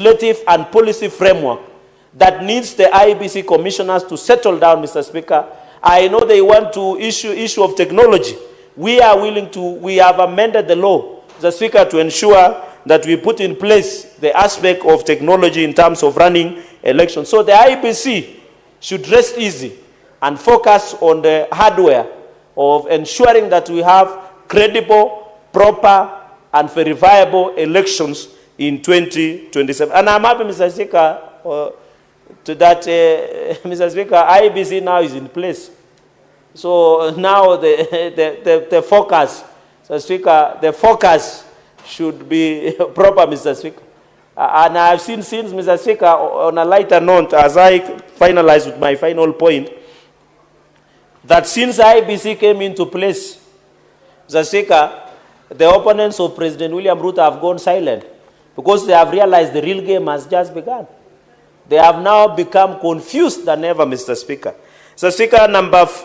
legislative and policy framework that needs the IEBC commissioners to settle down, Mr. Speaker. I know they want to issue of technology. We are willing to, we have amended the law, Mr. Speaker, to ensure that we put in place the aspect of technology in terms of running elections. So the IEBC should rest easy and focus on the hardware of ensuring that we have credible, proper, and verifiable elections in 2027. And I'm happy, Mr. Speaker, Mr. Speaker, IEBC now is in place. So now the focus, Mr. Speaker, the focus should be proper, Mr. Speaker. And I've seen since, Mr. Speaker, on a lighter note, as I finalize with my final point, that since IEBC came into place, Mr. Speaker, the opponents of President William Ruto have gone silent because they have realized the real game has just begun. They have now become confused than ever, Mr. Speaker. Mr. Speaker,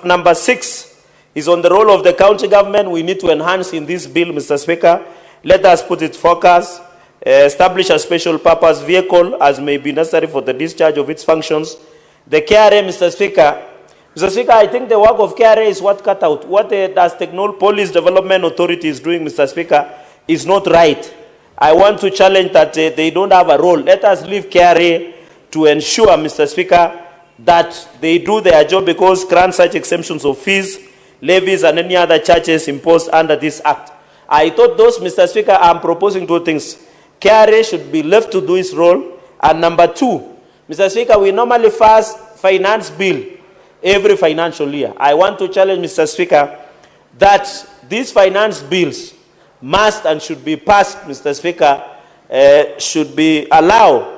number 6 is on the role of the county government. We need to enhance in this bill, Mr. Speaker. Let us put it focus, establish a special purpose vehicle as may be necessary for the discharge of its functions. The KRA, Mr. Speaker, I think the work of KRA is what cut out. What does Technopolis Development Authority is doing, Mr. Speaker, is not right. I want to challenge that they don't have a role. Let us leave KRA to ensure, Mr. Speaker, that they do their job because grant such exemptions of fees, levies, and any other charges imposed under this act. I thought those, Mr. Speaker, I'm proposing 2 things. KRA should be left to do its role. And number 2, Mr. Speaker, we normally finance bill every financial year. I want to challenge, Mr. Speaker, that these finance bills must and should be passed, Mr. Speaker, should be allowed.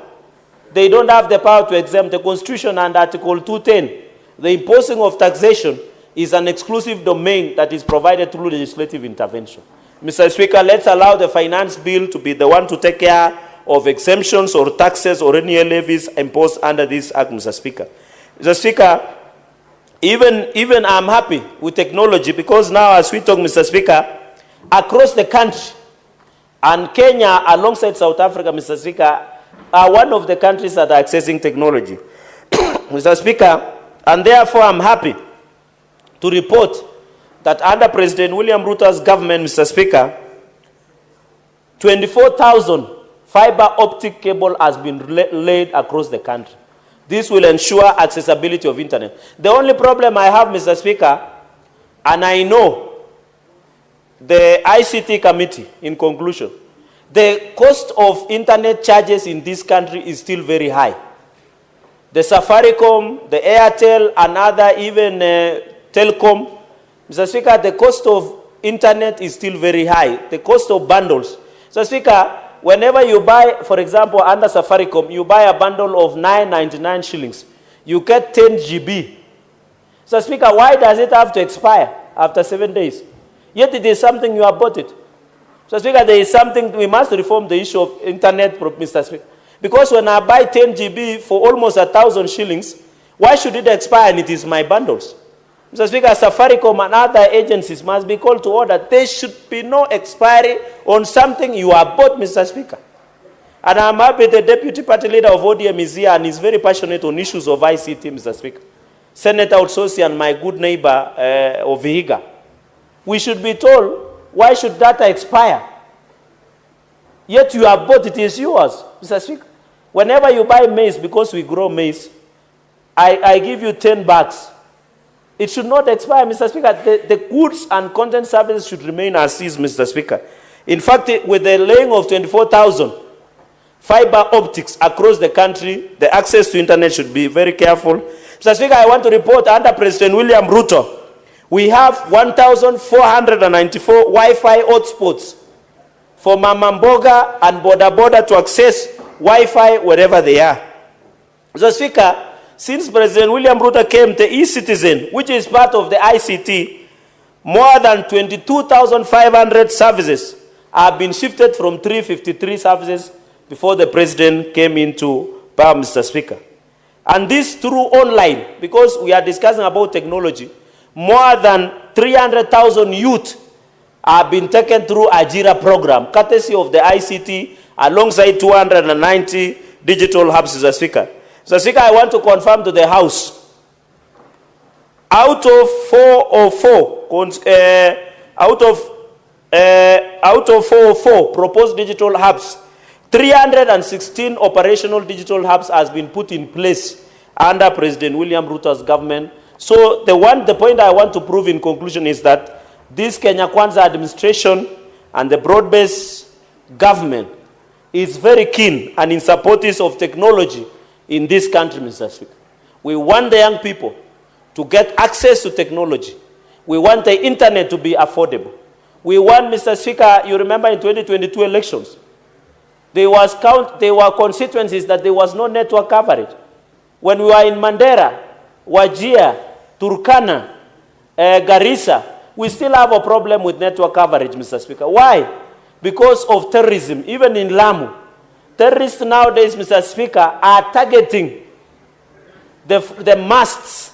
They don't have the power to exempt. The Constitution and Article 210, the imposing of taxation is an exclusive domain that is provided through legislative intervention. Mr. Speaker, let's allow the finance bill to be the one to take care of exemptions or taxes or any levies imposed under this act, Mr. Speaker. Mr. Speaker, even I'm happy with technology because now as we talk, Mr. Speaker, across the country, and Kenya alongside South Africa, Mr. Speaker, are one of the countries that are accessing technology. Mr. Speaker, and therefore I'm happy to report that under President William Ruto's government, Mr. Speaker, 24,000 fiber optic cable has been laid across the country. This will ensure accessibility of internet. The only problem I have, Mr. Speaker, and I know the ICT committee, in conclusion, the cost of internet charges in this country is still very high. The Safaricom, the Airtel, and other even Telcom, Mr. Speaker, the cost of internet is still very high. The cost of bundles. Mr. Speaker, whenever you buy, for example, under Safaricom, you buy a bundle of 999 shillings. You get 10 GB. Mr. Speaker, why does it have to expire after 7 days? Yet it is something you have bought it. Mr. Speaker, there is something, we must reform the issue of internet, Mr. Speaker. Because when I buy 10 GB for almost 1,000 shillings, why should it expire and it is my bundles? Mr. Speaker, Safaricom and other agencies must be called to order. There should be no expiry on something you have bought, Mr. Speaker. And I'm happy the Deputy Party Leader of ODM is here and is very passionate on issues of ICT, Mr. Speaker. Senator Utsosi and my good neighbor of Vihiga. We should be told, why should data expire? Yet you have bought it, is yours, Mr. Speaker. Whenever you buy maize, because we grow maize, I give you 10 bucks. It should not expire, Mr. Speaker. The goods and content services should remain as is, Mr. Speaker. In fact, with the laying of 24,000 fiber optics across the country, the access to internet should be very careful. Mr. Speaker, I want to report under President William Ruto, we have 1,494 Wi-Fi hotspots for Mamamboga and Boda to access Wi-Fi wherever they are. Mr. Speaker, since President William Ruto came to eCitizen, which is part of the ICT, more than 22,500 services have been shifted from 353 services before the President came into power, Mr. Speaker. And this through online, because we are discussing about technology. More than 300,000 youth have been taken through AJAABU program, courtesy of the ICT, alongside 290 digital hubs, Mr. Speaker. Mr. Speaker, I want to confirm to the House, out of 404 proposed digital hubs, 316 operational digital hubs has been put in place under President William Ruto's government. So the point I want to prove in conclusion is that this Kenya Kwanza administration and the broad-based government is very keen and in support of technology in this country, Mr. Speaker. We want the young people to get access to technology. We want the internet to be affordable. We want, Mr. Speaker, you remember in 2022 elections, there were constituencies that there was no network coverage. When we were in Mandera, Wajir, Turkana, Garissa, we still have a problem with network coverage, Mr. Speaker. Why? Because of terrorism, even in Lamu. Terrorists nowadays, Mr. Speaker, are targeting the masts.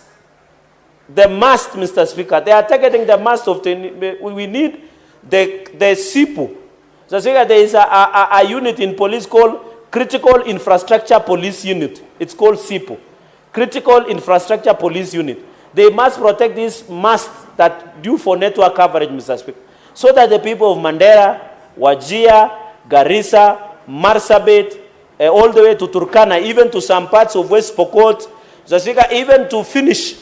The mast, Mr. Speaker. They are targeting the mast of the... We need the SIPU. Mr. Speaker, there is a unit in police called Critical Infrastructure Police Unit. It's called SIPU. Critical Infrastructure Police Unit. They must protect this mast that due for network coverage, Mr. Speaker, so that the people of Mandera, Wajir, Garissa, Marsabit, all the way to Turkana, even to some parts of West Pokot, Mr. Speaker, even to finish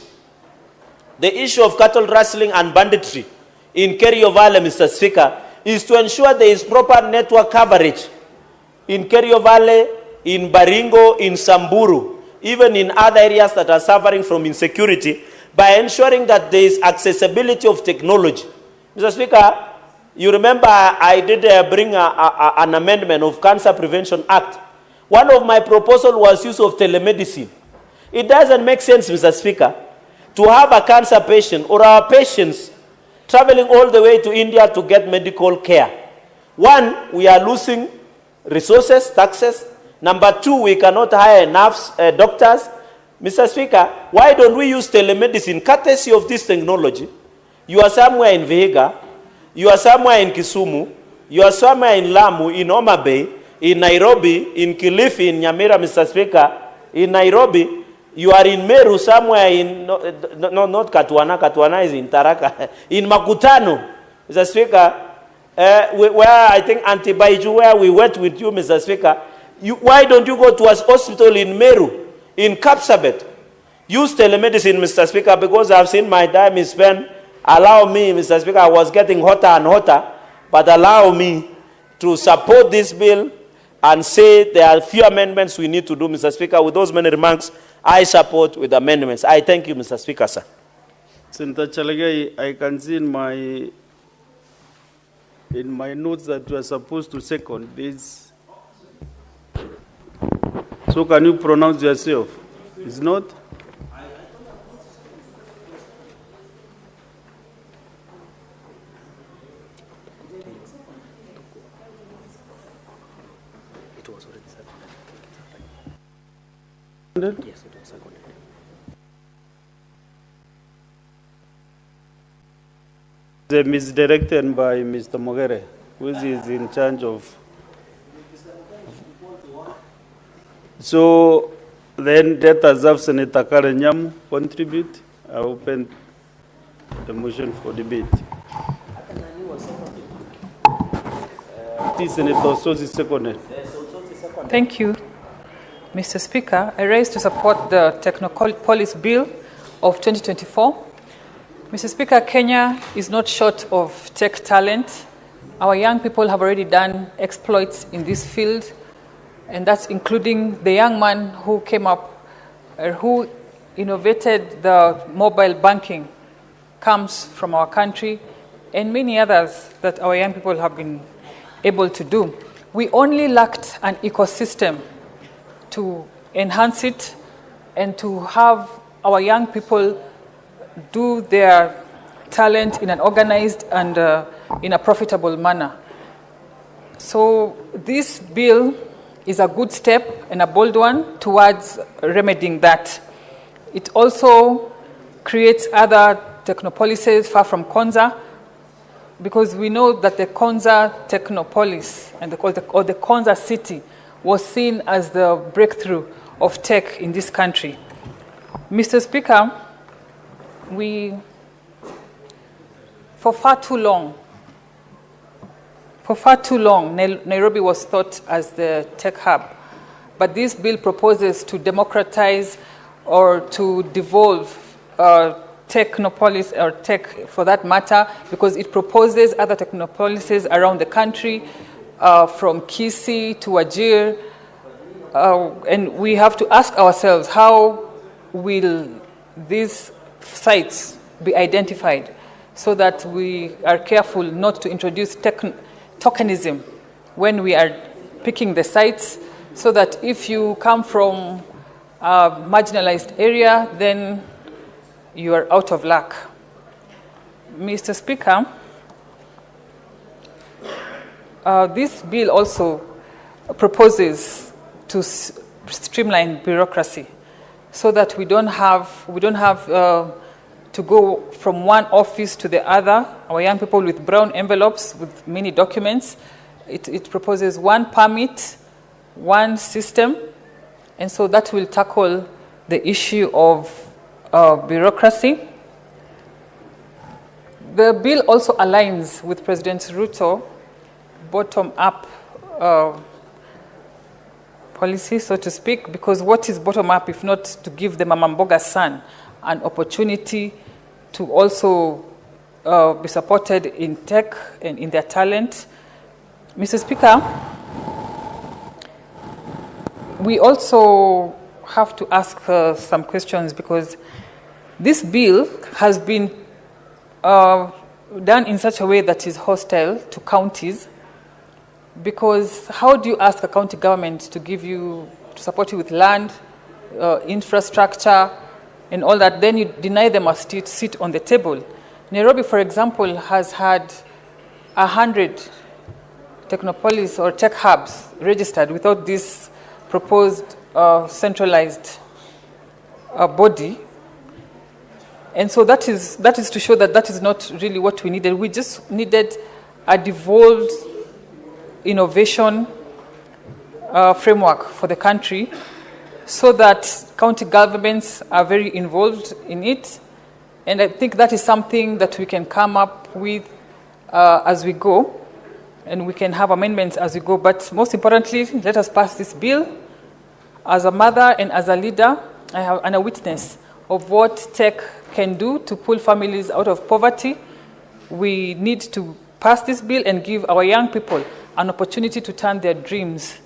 the issue of cattle rustling and banditry in Kerio Valley, Mr. Speaker, is to ensure there is proper network coverage in Kerio Valley, in Baringo, in Samburu, even in other areas that are suffering from insecurity, by ensuring that there is accessibility of technology. Mr. Speaker, you remember I did bring an amendment of Cancer Prevention Act. One of my proposals was use of telemedicine. It doesn't make sense, Mr. Speaker, to have a cancer patient or our patients traveling all the way to India to get medical care. One, we are losing resources, taxes. Number two, we cannot hire enough doctors. Mr. Speaker, why don't we use telemedicine, courtesy of this technology? You are somewhere in Vihiga, you are somewhere in Kisumu, you are somewhere in Lamu, in Homa Bay, in Nairobi, in Kilifi, in Nyamira, Mr. Speaker, in Nairobi. You are in Meru, somewhere in, not Katwana, Katwana is in Taraka, in Makutano, Mr. Speaker, where I think Antibaiju, where we went with you, Mr. Speaker. Why don't you go to a hospital in Meru, in Kapsabet? Use telemedicine, Mr. Speaker, because I've seen my time is spent. Allow me, Mr. Speaker, I was getting hotter and hotter, but allow me to support this bill and say there are few amendments we need to do, Mr. Speaker. With those many remarks, I support with amendments. I thank you, Mr. Speaker, sir. Senator Cheragei, I can see in my notes that you are supposed to second this. So can you pronounce yourself? It's not? It was already seconded. Yes, it was seconded. The misdirected by Mr. Mogere, who is in charge of. So then let us have Senator Karenyam contribute. I open the motion for debate. Senator Sosi seconded. Thank you, Mr. Speaker. I rise to support the Technopolis Bill of 2024. Mr. Speaker, Kenya is not short of tech talent. Our young people have already done exploits in this field, and that's including the young man who came up, who innovated the mobile banking, comes from our country, and many others that our young people have been able to do. We only lacked an ecosystem to enhance it and to have our young people do their talent in an organized and in a profitable manner. So this bill is a good step and a bold one towards remedying that. It also creates other technopolises far from Konza, because we know that the Konza Technopolis and the Konza city was seen as the breakthrough of tech in this country. Mr. Speaker, for far too long, Nairobi was thought as the tech hub. But this bill proposes to democratize or to devolve Technopolis, or tech for that matter, because it proposes other technopolises around the country, from Kisii to Wajir. And we have to ask ourselves, how will these sites be identified so that we are careful not to introduce tokenism when we are picking the sites, so that if you come from a marginalized area, then you are out of luck. Mr. Speaker, this bill also proposes to streamline bureaucracy so that we don't have to go from one office to the other. Our young people with brown envelopes with many documents. It proposes one permit, one system, and so that will tackle the issue of bureaucracy. The bill also aligns with President Ruto bottom-up policy, so to speak, because what is bottom-up if not to give the Mama Mboga's son an opportunity to also be supported in tech and in their talent. Mr. Speaker, we also have to ask some questions, because this bill has been done in such a way that is hostile to counties. Because how do you ask a county government to support you with land, infrastructure, and all that, then you deny them a seat on the table? Nairobi, for example, has had 100 Technopolis or tech hubs registered without this proposed centralized body. And so that is to show that is not really what we needed. We just needed a devolved innovation framework for the country, so that county governments are very involved in it. And I think that is something that we can come up with as we go, and we can have amendments as we go. But most importantly, let us pass this bill. As a mother and as a leader, and a witness of what tech can do to pull families out of poverty, we need to pass this bill and give our young people an opportunity to turn their dreams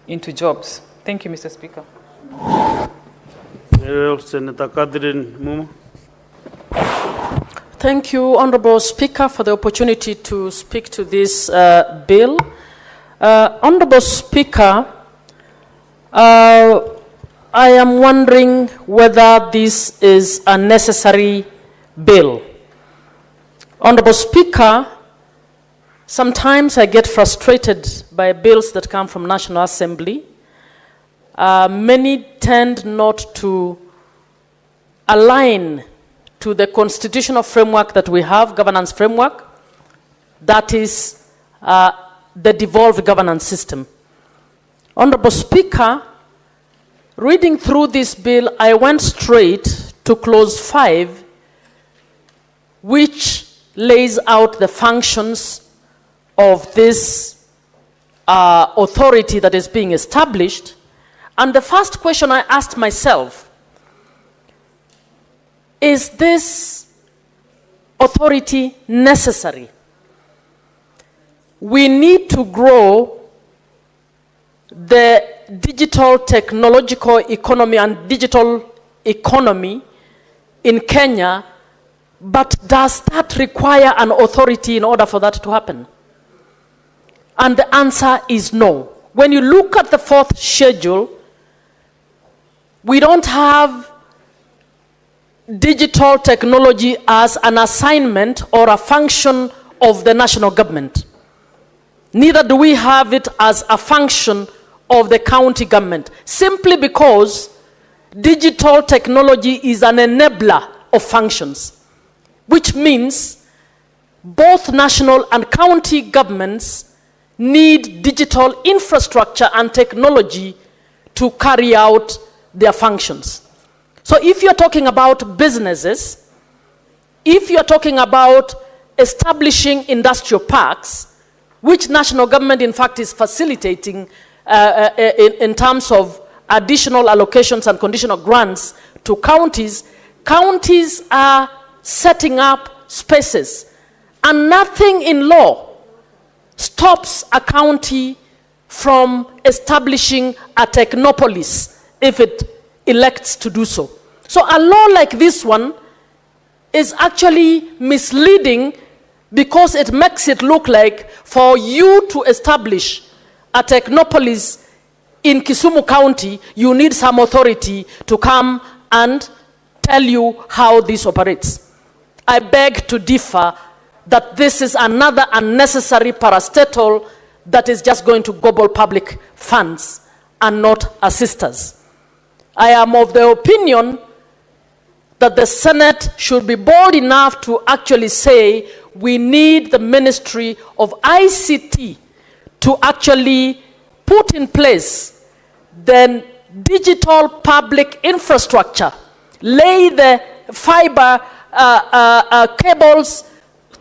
into jobs. Thank you, Mr. Speaker. Senator Catherine Mumu. Thank you, Honorable Speaker, for the opportunity to speak to this bill. Honorable Speaker, I am wondering whether this is a necessary bill. Honorable Speaker, sometimes I get frustrated by bills that come from National Assembly. Many tend not to align to the constitutional framework that we have, governance framework, that is the devolved governance system. Honorable Speaker, reading through this bill, I went straight to clause 5, which lays out the functions of this authority that is being established. And the first question I asked myself, is this authority necessary? We need to grow the digital technological economy and digital economy in Kenya, but does that require an authority in order for that to happen? And the answer is no. When you look at the 4th schedule, we don't have digital technology as an assignment or a function of the national government. Neither do we have it as a function of the county government, simply because digital technology is an enabler of functions, which means both national and county governments need digital infrastructure and technology to carry out their functions. So if you're talking about businesses, if you're talking about establishing industrial parks, which national government in fact is facilitating in terms of additional allocations and conditional grants to counties, counties are setting up spaces, and nothing in law stops a county from establishing a technopolis if it elects to do so. So a law like this one is actually misleading because it makes it look like for you to establish a technopolis in Kisumu County, you need some authority to come and tell you how this operates. I beg to differ that this is another unnecessary parastatal that is just going to gobble public funds and not assist us. I am of the opinion that the Senate should be bold enough to actually say we need the Ministry of ICT to actually put in place the digital public infrastructure, lay the fiber cables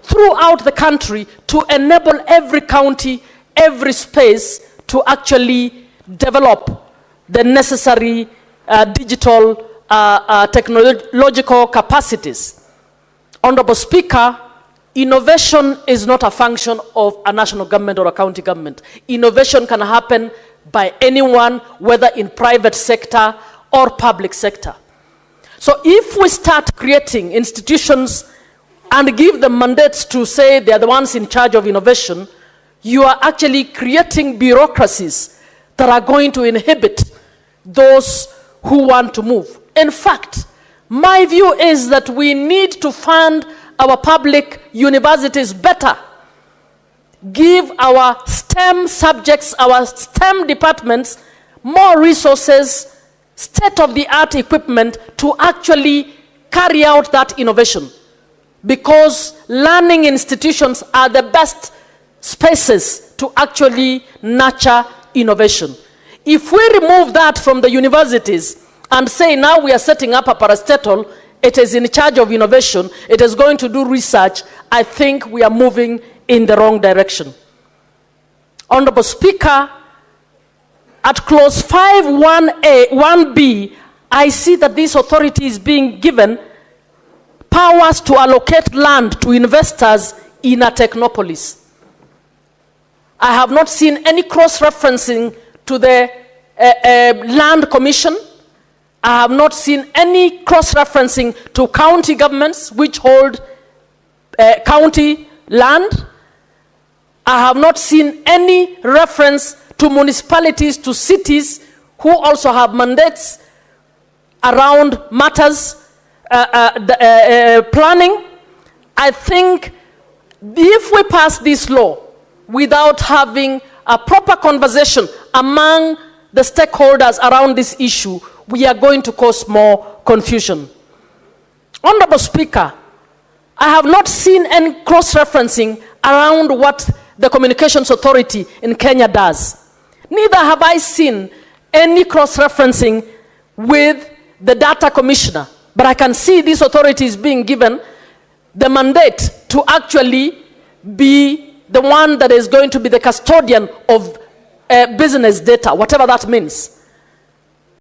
throughout the country to enable every county, every space to actually develop the necessary digital technological capacities. Honorable Speaker, innovation is not a function of a national government or a county government. Innovation can happen by anyone, whether in private sector or public sector. So if we start creating institutions and give them mandates to say they are the ones in charge of innovation, you are actually creating bureaucracies that are going to inhibit those who want to move. In fact, my view is that we need to fund our public universities better. Give our STEM subjects, our STEM departments, more resources, state-of-the-art equipment to actually carry out that innovation. Because learning institutions are the best spaces to actually nurture innovation. If we remove that from the universities and say now we are setting up a parastatal, it is in charge of innovation, it is going to do research, I think we are moving in the wrong direction. Honorable Speaker, at clause 5.1a, 1b, I see that this authority is being given powers to allocate land to investors in a technopolis. I have not seen any cross-referencing to the land commission. I have not seen any cross-referencing to county governments which hold county land. I have not seen any reference to municipalities, to cities who also have mandates around matters planning. I think if we pass this law without having a proper conversation among the stakeholders around this issue, we are going to cause more confusion. Honorable Speaker, I have not seen any cross-referencing around what the Communications Authority in Kenya does. Neither have I seen any cross-referencing with the Data Commissioner, but I can see this authority is being given the mandate to actually be the one that is going to be the custodian of business data, whatever that means.